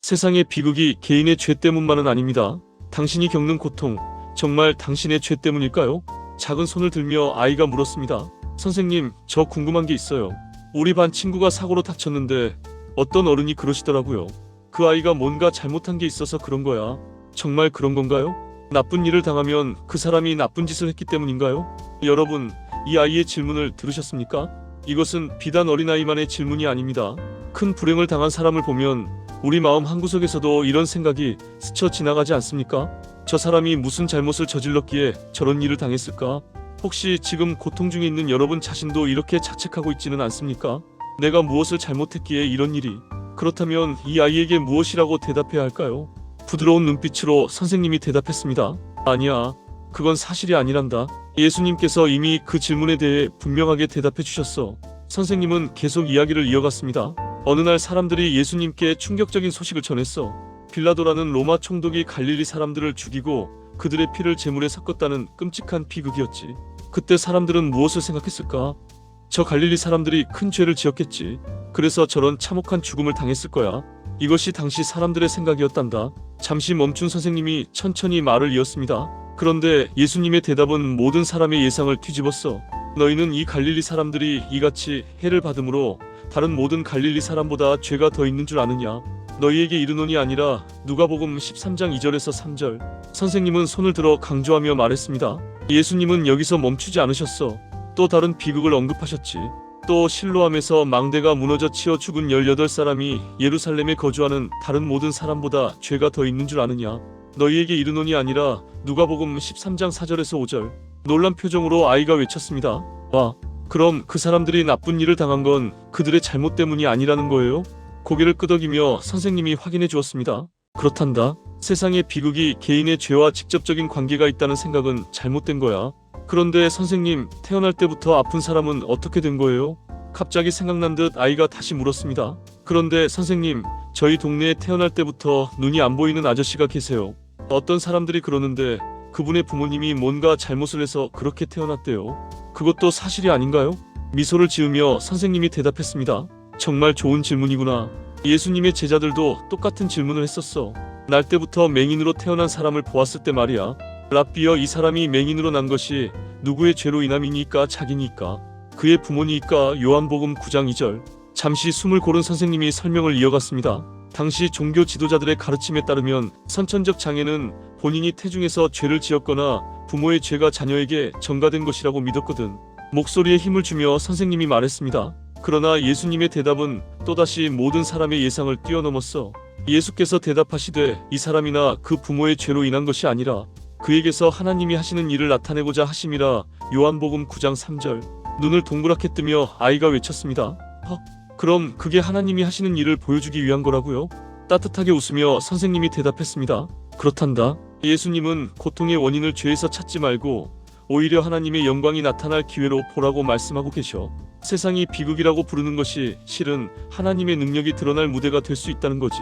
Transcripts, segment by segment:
세상의 비극이 개인의 죄 때문만은 아닙니다. 당신이 겪는 고통, 정말 당신의 죄 때문일까요? 작은 손을 들며 아이가 물었습니다. 선생님, 저 궁금한 게 있어요. 우리 반 친구가 사고로 다쳤는데 어떤 어른이 그러시더라고요. 그 아이가 뭔가 잘못한 게 있어서 그런 거야. 정말 그런 건가요? 나쁜 일을 당하면 그 사람이 나쁜 짓을 했기 때문인가요? 여러분, 이 아이의 질문을 들으셨습니까? 이것은 비단 어린아이만의 질문이 아닙니다. 큰 불행을 당한 사람을 보면 우리 마음 한구석에서도 이런 생각이 스쳐 지나가지 않습니까? 저 사람이 무슨 잘못을 저질렀기에 저런 일을 당했을까? 혹시 지금 고통 중에 있는 여러분 자신도 이렇게 자책하고 있지는 않습니까? 내가 무엇을 잘못했기에 이런 일이? 그렇다면 이 아이에게 무엇이라고 대답해야 할까요? 부드러운 눈빛으로 선생님이 대답했습니다. 아니야, 그건 사실이 아니란다. 예수님께서 이미 그 질문에 대해 분명하게 대답해 주셨어. 선생님은 계속 이야기를 이어갔습니다. 어느 날 사람들이 예수님께 충격적인 소식을 전했어. 빌라도라는 로마 총독이 갈릴리 사람들을 죽이고 그들의 피를 제물에 섞었다는 끔찍한 비극이었지. 그때 사람들은 무엇을 생각했을까? 저 갈릴리 사람들이 큰 죄를 지었겠지. 그래서 저런 참혹한 죽음을 당했을 거야. 이것이 당시 사람들의 생각이었단다. 잠시 멈춘 선생님이 천천히 말을 이었습니다. 그런데 예수님의 대답은 모든 사람의 예상을 뒤집었어. 너희는 이 갈릴리 사람들이 이같이 해를 받음으로 다른 모든 갈릴리 사람보다 죄가 더 있는 줄 아느냐? 너희에게 이르노니 아니라 누가복음 13장 2절에서 3절. 선생님은 손을 들어 강조하며 말했습니다. 예수님은 여기서 멈추지 않으셨어. 또 다른 비극을 언급하셨지. 또 실로암에서 망대가 무너져 치어 죽은 18사람이 예루살렘에 거주하는 다른 모든 사람보다 죄가 더 있는 줄 아느냐? 너희에게 이르노니 아니라 누가복음 13장 4절에서 5절. 놀란 표정으로 아이가 외쳤습니다. 와, 그럼 그 사람들이 나쁜 일을 당한 건 그들의 잘못 때문이 아니라는 거예요? 고개를 끄덕이며 선생님이 확인해 주었습니다. 그렇단다. 세상의 비극이 개인의 죄와 직접적인 관계가 있다는 생각은 잘못된 거야. 그런데 선생님, 태어날 때부터 아픈 사람은 어떻게 된 거예요? 갑자기 생각난 듯 아이가 다시 물었습니다. 그런데 선생님, 저희 동네에 태어날 때부터 눈이 안 보이는 아저씨가 계세요. 어떤 사람들이 그러는데 그분의 부모님이 뭔가 잘못을 해서 그렇게 태어났대요. 그것도 사실이 아닌가요? 미소를 지으며 선생님이 대답했습니다. 정말 좋은 질문이구나. 예수님의 제자들도 똑같은 질문을 했었어. 날 때부터 맹인으로 태어난 사람을 보았을 때 말이야. 랍비여, 이 사람이 맹인으로 난 것이 누구의 죄로 인함이니까 자기니까 그의 부모니까. 요한복음 9장 2절. 잠시 숨을 고른 선생님이 설명을 이어갔습니다. 당시 종교 지도자들의 가르침에 따르면 선천적 장애는 본인이 태중에서 죄를 지었거나 부모의 죄가 자녀에게 전가된 것이라고 믿었거든. 목소리에 힘을 주며 선생님이 말했습니다. 그러나 예수님의 대답은 또다시 모든 사람의 예상을 뛰어넘었어. 예수께서 대답하시되 이 사람이나 그 부모의 죄로 인한 것이 아니라 그에게서 하나님이 하시는 일을 나타내고자 하심이라. 요한복음 9장 3절. 눈을 동그랗게 뜨며 아이가 외쳤습니다. 그럼 그게 하나님이 하시는 일을 보여주기 위한 거라고요? 따뜻하게 웃으며 선생님이 대답했습니다. 그렇단다. 예수님은 고통의 원인을 죄에서 찾지 말고 오히려 하나님의 영광이 나타날 기회로 보라고 말씀하고 계셔. 세상이 비극이라고 부르는 것이 실은 하나님의 능력이 드러날 무대가 될 수 있다는 거지.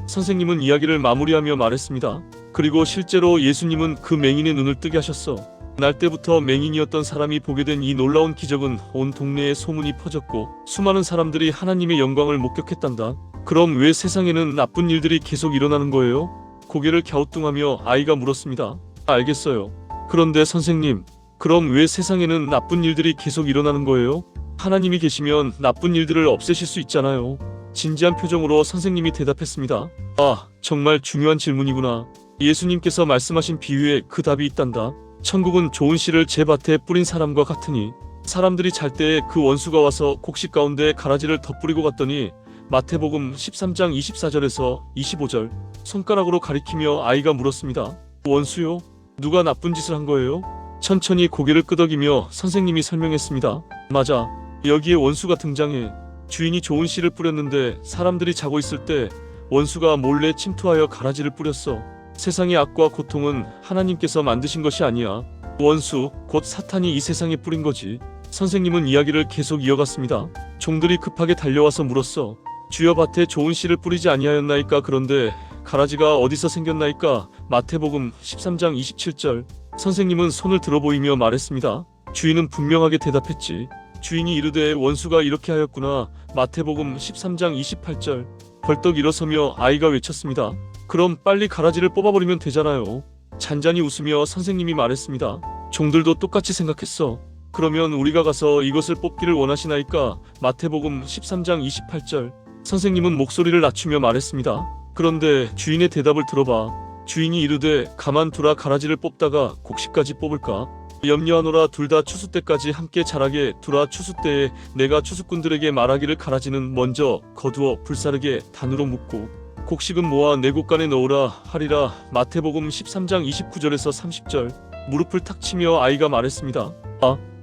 선생님은 이야기를 마무리하며 말했습니다. 그리고 실제로 예수님은 그 맹인의 눈을 뜨게 하셨어. 날 때부터 맹인이었던 사람이 보게 된 이 놀라운 기적은 온 동네에 소문이 퍼졌고 수많은 사람들이 하나님의 영광을 목격했단다. 그럼 왜 세상에는 나쁜 일들이 계속 일어나는 거예요? 고개를 갸우뚱하며 아이가 물었습니다. 알겠어요. 그런데 선생님, 그럼 왜 세상에는 나쁜 일들이 계속 일어나는 거예요? 하나님이 계시면 나쁜 일들을 없애실 수 있잖아요. 진지한 표정으로 선생님이 대답했습니다. 아, 정말 중요한 질문이구나. 예수님께서 말씀하신 비유에 그 답이 있단다. 천국은 좋은 씨를 제 밭에 뿌린 사람과 같으니 사람들이 잘 때에 그 원수가 와서 곡식 가운데 가라지를 덧뿌리고 갔더니. 마태복음 13장 24절에서 25절. 손가락으로 가리키며 아이가 물었습니다. 원수요? 누가 나쁜 짓을 한 거예요? 천천히 고개를 끄덕이며 선생님이 설명했습니다. 맞아. 여기에 원수가 등장해. 주인이 좋은 씨를 뿌렸는데 사람들이 자고 있을 때 원수가 몰래 침투하여 가라지를 뿌렸어. 세상의 악과 고통은 하나님께서 만드신 것이 아니야. 원수, 곧 사탄이 이 세상에 뿌린 거지. 선생님은 이야기를 계속 이어갔습니다. 종들이 급하게 달려와서 물었어. 주여, 밭에 좋은 씨를 뿌리지 아니하였나이까? 그런데 가라지가 어디서 생겼나이까? 마태복음 13장 27절. 선생님은 손을 들어 보이며 말했습니다. 주인은 분명하게 대답했지. 주인이 이르되 원수가 이렇게 하였구나. 마태복음 13장 28절. 벌떡 일어서며 아이가 외쳤습니다. 그럼 빨리 가라지를 뽑아버리면 되잖아요. 잔잔히 웃으며 선생님이 말했습니다. 종들도 똑같이 생각했어. 그러면 우리가 가서 이것을 뽑기를 원하시나이까? 마태복음 13장 28절. 선생님은 목소리를 낮추며 말했습니다. 그런데 주인의 대답을 들어봐. 주인이 이르되 가만두라. 가라지를 뽑다가 곡식까지 뽑을까? 염려하노라. 둘 다 추수 때까지 함께 자라게 두라. 추수 때에 내가 추수꾼들에게 말하기를 가라지는 먼저 거두어 불사르게 단으로 묶고 곡식은 모아 내 곳간에 넣으라 하리라. 마태복음 13장 29절에서 30절. 무릎을 탁 치며 아이가 말했습니다.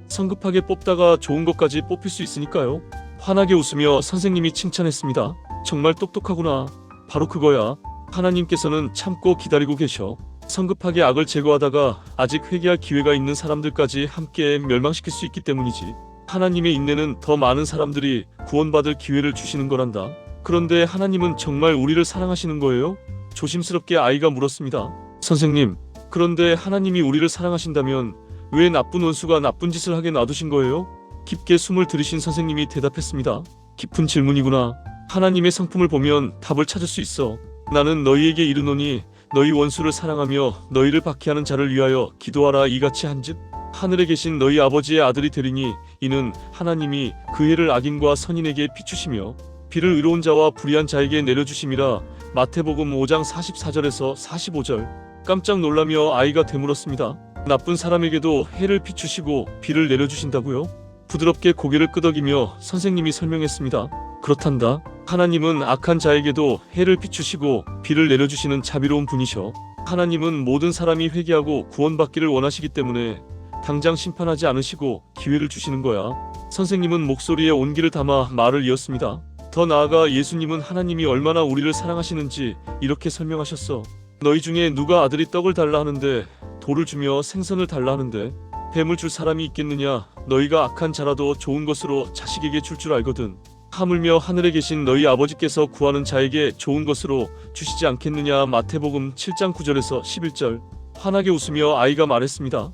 성급하게 뽑다가 좋은 것까지 뽑힐 수 있으니까요. 환하게 웃으며 선생님이 칭찬했습니다. 정말 똑똑하구나. 바로 그거야. 하나님께서는 참고 기다리고 계셔. 성급하게 악을 제거하다가 아직 회개할 기회가 있는 사람들까지 함께 멸망시킬 수 있기 때문이지. 하나님의 인내는 더 많은 사람들이 구원받을 기회를 주시는 거란다. 그런데 하나님은 정말 우리를 사랑하시는 거예요? 조심스럽게 아이가 물었습니다. 선생님, 그런데 하나님이 우리를 사랑하신다면 왜 나쁜 원수가 나쁜 짓을 하게 놔두신 거예요? 깊게 숨을 들이신 선생님이 대답했습니다. 깊은 질문이구나. 하나님의 성품을 보면 답을 찾을 수 있어. 나는 너희에게 이르노니 너희 원수를 사랑하며 너희를 박해하는 자를 위하여 기도하라. 이같이 한즉 하늘에 계신 너희 아버지의 아들이 되리니 이는 하나님이 그 해를 악인과 선인에게 비추시며 비를 의로운 자와 불의한 자에게 내려주심이라. 마태복음 5장 44절에서 45절. 깜짝 놀라며 아이가 되물었습니다. 나쁜 사람에게도 해를 비추시고 비를 내려주신다고요? 부드럽게 고개를 끄덕이며 선생님이 설명했습니다. 그렇단다. 하나님은 악한 자에게도 해를 비추시고 비를 내려주시는 자비로운 분이셔. 하나님은 모든 사람이 회개하고 구원받기를 원하시기 때문에 당장 심판하지 않으시고 기회를 주시는 거야. 선생님은 목소리에 온기를 담아 말을 이었습니다. 더 나아가 예수님은 하나님이 얼마나 우리를 사랑하시는지 이렇게 설명하셨어. 너희 중에 누가 아들이 떡을 달라 하는데 돌을 주며 생선을 달라 하는데 뱀을 줄 사람이 있겠느냐? 너희가 악한 자라도 좋은 것으로 자식에게 줄 줄 알거든. 하물며 하늘에 계신 너희 아버지께서 구하는 자에게 좋은 것으로 주시지 않겠느냐? 마태복음 7장 9절에서 11절. 환하게 웃으며 아이가 말했습니다.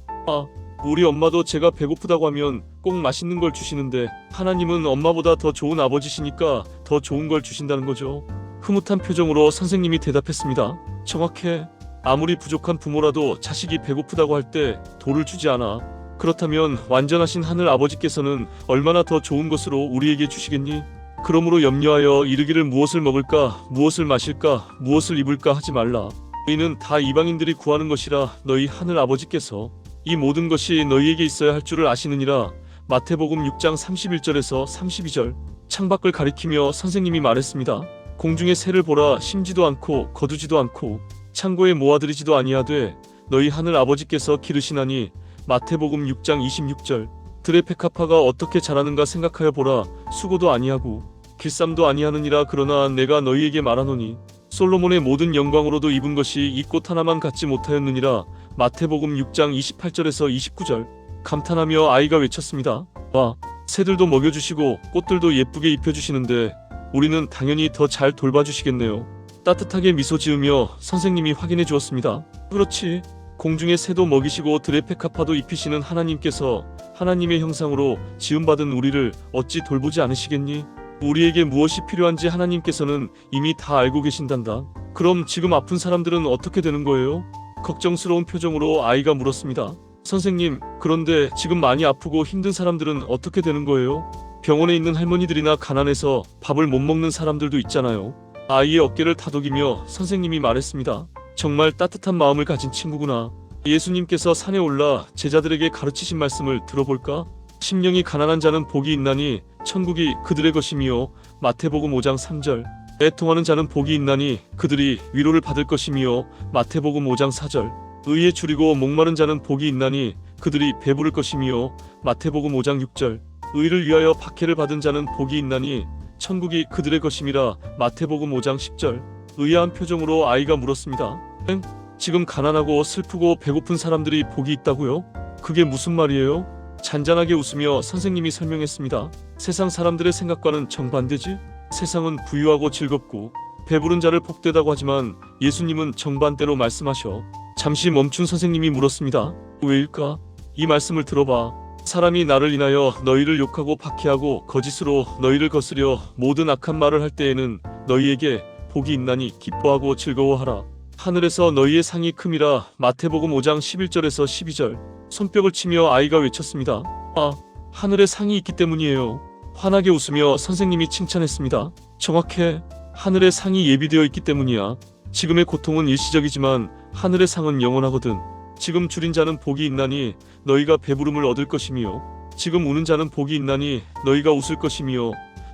우리 엄마도 제가 배고프다고 하면 꼭 맛있는 걸 주시는데 하나님은 엄마보다 더 좋은 아버지시니까 더 좋은 걸 주신다는 거죠. 흐뭇한 표정으로 선생님이 대답했습니다. 정확해. 아무리 부족한 부모라도 자식이 배고프다고 할 때 돌을 주지 않아. 그렇다면 완전하신 하늘 아버지께서는 얼마나 더 좋은 것으로 우리에게 주시겠니? 그러므로 염려하여 이르기를 무엇을 먹을까, 무엇을 마실까, 무엇을 입을까 하지 말라. 너희는 다 이방인들이 구하는 것이라 너희 하늘 아버지께서 이 모든 것이 너희에게 있어야 할 줄을 아시느니라. 마태복음 6장 31절에서 32절. 창밖을 가리키며 선생님이 말했습니다. 공중의 새를 보라. 심지도 않고 거두지도 않고 창고에 모아들이지도 아니하되 너희 하늘 아버지께서 기르시나니. 마태복음 6장 26절. 들의 백합화가 어떻게 자라는가 생각하여 보라. 수고도 아니하고 길쌈도 아니하느니라. 그러나 내가 너희에게 말하노니 솔로몬의 모든 영광으로도 입은 것이 이 꽃 하나만 갖지 못하였느니라. 마태복음 6장 28절에서 29절. 감탄하며 아이가 외쳤습니다. 와, 새들도 먹여주시고 꽃들도 예쁘게 입혀주시는데 우리는 당연히 더 잘 돌봐주시겠네요. 따뜻하게 미소 지으며 선생님이 확인해 주었습니다. 그렇지. 공중의 새도 먹이시고 들의 백합화도 입히시는 하나님께서 하나님의 형상으로 지음받은 우리를 어찌 돌보지 않으시겠니? 우리에게 무엇이 필요한지 하나님께서는 이미 다 알고 계신단다. 그럼 지금 아픈 사람들은 어떻게 되는 거예요? 걱정스러운 표정으로 아이가 물었습니다. 선생님, 그런데 지금 많이 아프고 힘든 사람들은 어떻게 되는 거예요? 병원에 있는 할머니들이나 가난해서 밥을 못 먹는 사람들도 있잖아요. 아이의 어깨를 다독이며 선생님이 말했습니다. 정말 따뜻한 마음을 가진 친구구나. 예수님께서 산에 올라 제자들에게 가르치신 말씀을 들어볼까? 심령이 가난한 자는 복이 있나니 천국이 그들의 것이며. 마태복음 5장 3절. 애통하는 자는 복이 있나니 그들이 위로를 받을 것이며. 마태복음 5장 4절. 의에 줄이고 목마른 자는 복이 있나니 그들이 배부를 것이며. 마태복음 5장 6절. 의를 위하여 박해를 받은 자는 복이 있나니 천국이 그들의 것임이라. 마태복음 5장 10절. 의아한 표정으로 아이가 물었습니다. 응? 지금 가난하고 슬프고 배고픈 사람들이 복이 있다고요? 그게 무슨 말이에요? 잔잔하게 웃으며 선생님이 설명했습니다. 세상 사람들의 생각과는 정반대지? 세상은 부유하고 즐겁고 배부른 자를 복되다고 하지만 예수님은 정반대로 말씀하셔. 잠시 멈춘 선생님이 물었습니다. 왜일까? 이 말씀을 들어봐. 사람이 나를 인하여 너희를 욕하고 박해하고 거짓으로 너희를 거스려 모든 악한 말을 할 때에는 너희에게 복이 있나니 기뻐하고 즐거워하라. 하늘에서 너희의 상이 큼이라. 마태복음 5장 11절에서 12절. 손뼉을 치며 아이가 외쳤습니다. 아, 하늘에 상이 있기 때문이에요. 환하게 웃으며 선생님이 칭찬했습니다. 정확해. 하늘에 상이 예비되어 있기 때문이야. 지금의 고통은 일시적이지만 하늘의 상은 영원하거든. 지금 줄인 자는 복이 있나니 너희가 배부름을 얻을 것이며, 지금 우는 자는 복이 있나니 너희가 웃을 것이며.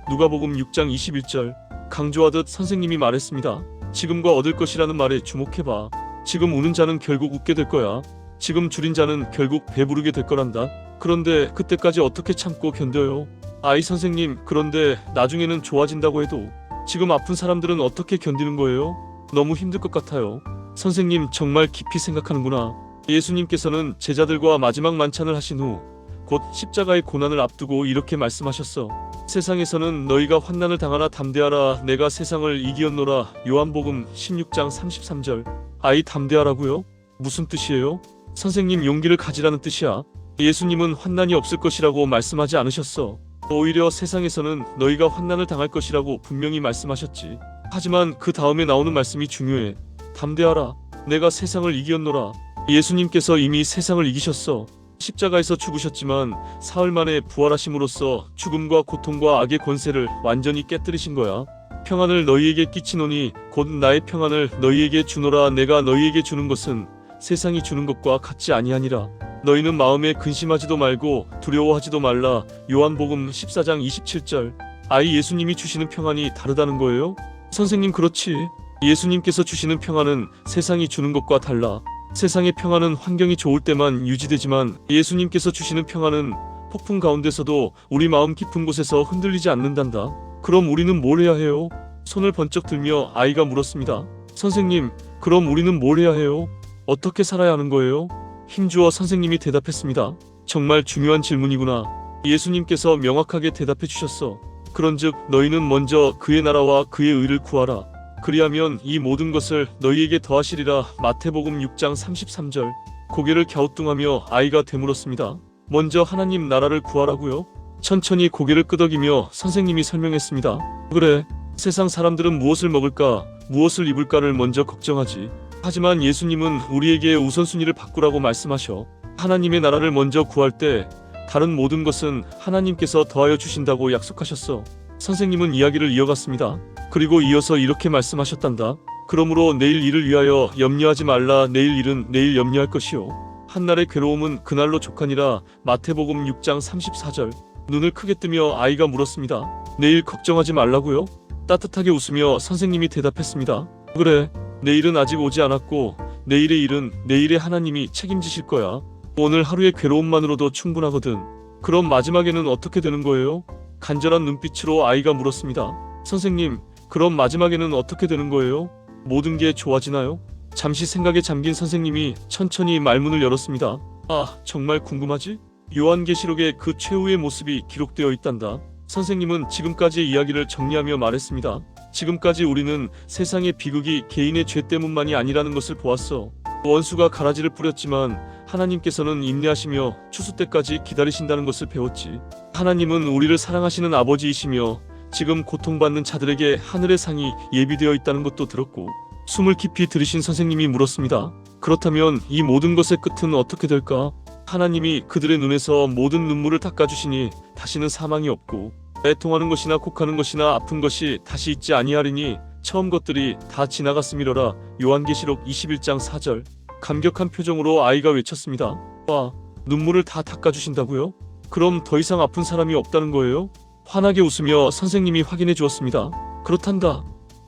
누가복음 6장 21절. 강조하듯 선생님이 말했습니다. 지금과 얻을 것이라는 말에 주목해봐. 지금 우는 자는 결국 웃게 될 거야. 지금 줄인 자는 결국 배부르게 될 거란다. 그런데 그때까지 어떻게 참고 견뎌요? 아이 선생님, 그런데 나중에는 좋아진다고 해도 지금 아픈 사람들은 어떻게 견디는 거예요? 너무 힘들 것 같아요. 선생님, 정말 깊이 생각하는구나. 예수님께서는 제자들과 마지막 만찬을 하신 후 곧 십자가의 고난을 앞두고 이렇게 말씀하셨어. 세상에서는 너희가 환난을 당하나 담대하라. 내가 세상을 이기었노라. 요한복음 16장 33절. 아이, 담대하라고요? 무슨 뜻이에요? 선생님, 용기를 가지라는 뜻이야. 예수님은 환난이 없을 것이라고 말씀하지 않으셨어. 오히려 세상에서는 너희가 환난을 당할 것이라고 분명히 말씀하셨지. 하지만 그 다음에 나오는 말씀이 중요해. 담대하라. 내가 세상을 이기었노라. 예수님께서 이미 세상을 이기셨어. 십자가에서 죽으셨지만 사흘 만에 부활하심으로써 죽음과 고통과 악의 권세를 완전히 깨뜨리신 거야. 평안을 너희에게 끼치노니 곧 나의 평안을 너희에게 주노라. 내가 너희에게 주는 것은 세상이 주는 것과 같지 아니하니라. 너희는 마음에 근심하지도 말고 두려워하지도 말라. 요한복음 14장 27절. 아이, 예수님이 주시는 평안이 다르다는 거예요? 선생님, 그렇지. 예수님께서 주시는 평안은 세상이 주는 것과 달라. 세상의 평안은 환경이 좋을 때만 유지되지만 예수님께서 주시는 평안은 폭풍 가운데서도 우리 마음 깊은 곳에서 흔들리지 않는단다. 그럼 우리는 뭘 해야 해요? 손을 번쩍 들며 아이가 물었습니다. 선생님, 그럼 우리는 뭘 해야 해요? 어떻게 살아야 하는 거예요? 힘주어 선생님이 대답했습니다. 정말 중요한 질문이구나. 예수님께서 명확하게 대답해 주셨어. 그런즉 너희는 먼저 그의 나라와 그의 의를 구하라. 그리하면 이 모든 것을 너희에게 더하시리라. 마태복음 6장 33절. 고개를 갸우뚱하며 아이가 되물었습니다. 먼저 하나님 나라를 구하라고요? 천천히 고개를 끄덕이며 선생님이 설명했습니다. 그래, 세상 사람들은 무엇을 먹을까, 무엇을 입을까를 먼저 걱정하지. 하지만 예수님은 우리에게 우선순위를 바꾸라고 말씀하셔. 하나님의 나라를 먼저 구할 때 다른 모든 것은 하나님께서 더하여 주신다고 약속하셨어. 선생님은 이야기를 이어갔습니다. 그리고 이어서 이렇게 말씀하셨단다. 그러므로 내일 일을 위하여 염려하지 말라. 내일 일은 내일 염려할 것이요. 한날의 괴로움은 그날로 족하니라. 마태복음 6장 34절. 눈을 크게 뜨며 아이가 물었습니다. 내일 걱정하지 말라고요? 따뜻하게 웃으며 선생님이 대답했습니다. 그래, 내일은 아직 오지 않았고 내일의 일은 내일의 하나님이 책임지실 거야. 오늘 하루의 괴로움만으로도 충분하거든. 그럼 마지막에는 어떻게 되는 거예요? 간절한 눈빛으로 아이가 물었습니다. 선생님, 그럼 마지막에는 어떻게 되는 거예요? 모든 게 좋아지나요? 잠시 생각에 잠긴 선생님이 천천히 말문을 열었습니다. 아, 정말 궁금하지? 요한계시록에 그 최후의 모습이 기록되어 있단다. 선생님은 지금까지의 이야기를 정리하며 말했습니다. 지금까지 우리는 세상의 비극이 개인의 죄 때문만이 아니라는 것을 보았어. 원수가 가라지를 뿌렸지만 하나님께서는 인내하시며 추수 때까지 기다리신다는 것을 배웠지. 하나님은 우리를 사랑하시는 아버지이시며 지금 고통받는 자들에게 하늘의 상이 예비되어 있다는 것도 들었고, 숨을 깊이 들이신 선생님이 물었습니다. 그렇다면 이 모든 것의 끝은 어떻게 될까? 하나님이 그들의 눈에서 모든 눈물을 닦아주시니 다시는 사망이 없고 애통하는 것이나 곡하는 것이나 아픈 것이 다시 있지 아니하리니 처음 것들이 다 지나갔음이로라. 요한계시록 21장 4절. 감격한 표정으로 아이가 외쳤습니다. 와, 눈물을 다 닦아주신다고요? 그럼 더 이상 아픈 사람이 없다는 거예요? 환하게 웃으며 선생님이 확인해 주었습니다. 그렇단다.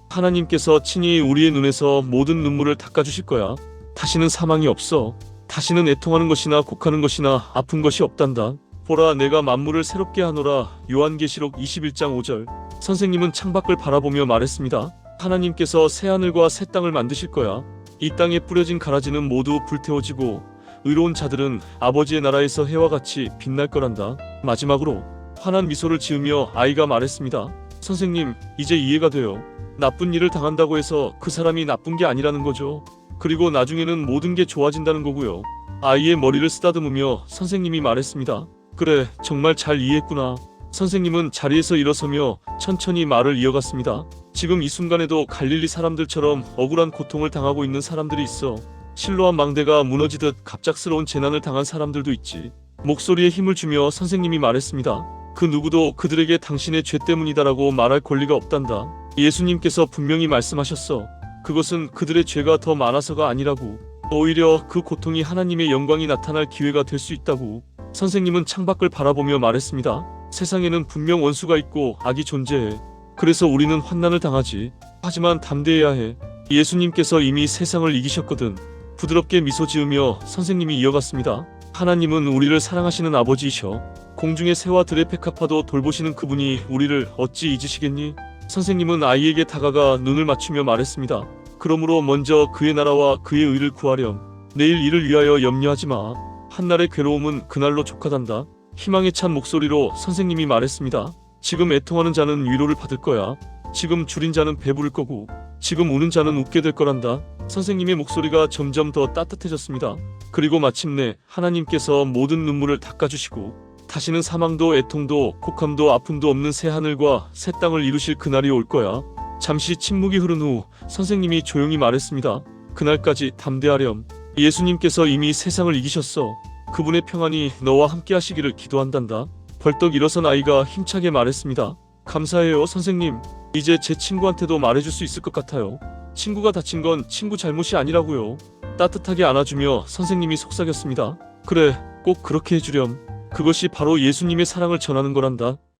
하나님께서 친히 우리의 눈에서 모든 눈물을 닦아주실 거야. 다시는 사망이 없어. 다시는 애통하는 것이나 곡하는 것이나 아픈 것이 없단다. 보라, 내가 만물을 새롭게 하노라. 요한계시록 21장 5절. 선생님은 창밖을 바라보며 말했습니다. 하나님께서 새하늘과 새 땅을 만드실 거야. 이 땅에 뿌려진 가라지는 모두 불태워지고 의로운 자들은 아버지의 나라에서 해와 같이 빛날 거란다. 마지막으로 환한 미소를 지으며 아이가 말했습니다. 선생님, 이제 이해가 돼요. 나쁜 일을 당한다고 해서 그 사람이 나쁜 게 아니라는 거죠. 그리고 나중에는 모든 게 좋아진다는 거고요. 아이의 머리를 쓰다듬으며 선생님이 말했습니다. 그래, 정말 잘 이해했구나. 선생님은 자리에서 일어서며 천천히 말을 이어갔습니다. 지금 이 순간에도 갈릴리 사람들처럼 억울한 고통을 당하고 있는 사람들이 있어. 실로암 망대가 무너지듯 갑작스러운 재난을 당한 사람들도 있지. 목소리에 힘을 주며 선생님이 말했습니다. 그 누구도 그들에게 당신의 죄 때문이다라고 말할 권리가 없단다. 예수님께서 분명히 말씀하셨어. 그것은 그들의 죄가 더 많아서가 아니라고. 오히려 그 고통이 하나님의 영광이 나타날 기회가 될 수 있다고. 선생님은 창밖을 바라보며 말했습니다. 세상에는 분명 원수가 있고 악이 존재해. 그래서 우리는 환난을 당하지. 하지만 담대해야 해. 예수님께서 이미 세상을 이기셨거든. 부드럽게 미소 지으며 선생님이 이어갔습니다. 하나님은 우리를 사랑하시는 아버지이셔. 공중의 새와 들의 페카파도 돌보시는 그분이 우리를 어찌 잊으시겠니? 선생님은 아이에게 다가가 눈을 맞추며 말했습니다. 그러므로 먼저 그의 나라와 그의 의를 구하렴. 내일 일을 위하여 염려하지 마. 한날의 괴로움은 그날로 족하단다. 희망에 찬 목소리로 선생님이 말했습니다. 지금 애통하는 자는 위로를 받을 거야. 지금 줄인 자는 배부를 거고, 지금 우는 자는 웃게 될 거란다. 선생님의 목소리가 점점 더 따뜻해졌습니다. 그리고 마침내 하나님께서 모든 눈물을 닦아주시고 다시는 사망도 애통도 곡함도 아픔도 없는 새 하늘과 새 땅을 이루실 그날이 올 거야. 잠시 침묵이 흐른 후 선생님이 조용히 말했습니다. 그날까지 담대하렴. 예수님께서 이미 세상을 이기셨어. 그분의 평안이 너와 함께 하시기를 기도한단다. 벌떡 일어선 아이가 힘차게 말했습니다. 감사해요, 선생님. 이제 제 친구한테도 말해줄 수 있을 것 같아요. 친구가 다친 건 친구 잘못이 아니라고요. 따뜻하게 안아주며 선생님이 속삭였습니다. 그래, 꼭 그렇게 해주렴. 그것이 바로 예수님의 사랑을 전하는 거란다.